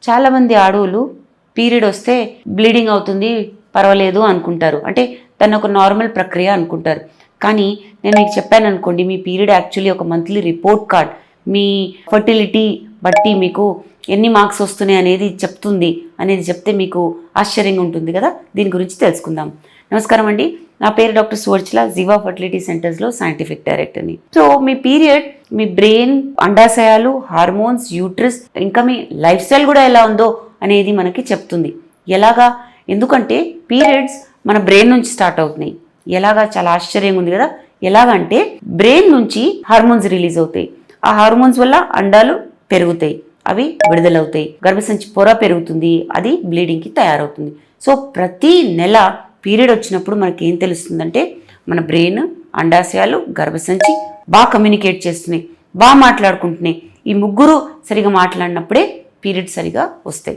చాలామంది ఆడవాళ్ళు పీరియడ్ వస్తే బ్లీడింగ్ అవుతుంది పర్వాలేదు అనుకుంటారు, అంటే దాన్ని ఒక నార్మల్ ప్రక్రియ అనుకుంటారు. కానీ నేను మీకు చెప్పాను అనుకోండి, మీ పీరియడ్ యాక్చువల్లీ ఒక మంత్లీ రిపోర్ట్ కార్డ్, మీ ఫర్టిలిటీ బట్టి మీకు ఎన్ని మార్క్స్ వస్తున్నాయి అనేది చెప్తుంది అనేది చెప్తే మీకు ఆశ్చర్యంగా ఉంటుంది కదా. దీని గురించి తెలుసుకుందాం. నమస్కారం అండి, నా పేరు డాక్టర్ సువర్చల, జివా ఫర్టిలిటీ సెంటర్స్లో సైంటిఫిక్ డైరెక్టర్ని. సో మీ పీరియడ్ మీ బ్రెయిన్, అండాశయాలు, హార్మోన్స్, యూట్రస్, ఇంకా మీ లైఫ్ స్టైల్ కూడా ఎలా ఉందో అనేది మనకి చెప్తుంది. ఎలాగా? ఎందుకంటే పీరియడ్స్ మన బ్రెయిన్ నుంచి స్టార్ట్ అవుతున్నాయి. ఎలాగా? చాలా ఆశ్చర్యంగా ఉంది కదా. ఎలాగంటే బ్రెయిన్ నుంచి హార్మోన్స్ రిలీజ్ అవుతాయి. ఆ హార్మోన్స్ వల్ల అండాలు పెరుగుతాయి, అవి విడుదలవుతాయి, గర్భసంచి పొర పెరుగుతుంది, అది బ్లీడింగ్కి తయారవుతుంది. సో ప్రతి నెల పీరియడ్ వచ్చినప్పుడు మనకి ఏం తెలుస్తుందంటే మన బ్రెయిన్, అండాశయాలు, గర్భసంచి బాగా కమ్యూనికేట్ చేస్తున్నాయి, బాగా మాట్లాడుకుంటున్నాయి. ఈ ముగ్గురు సరిగా మాట్లాడినప్పుడే పీరియడ్ సరిగా వస్తాయి.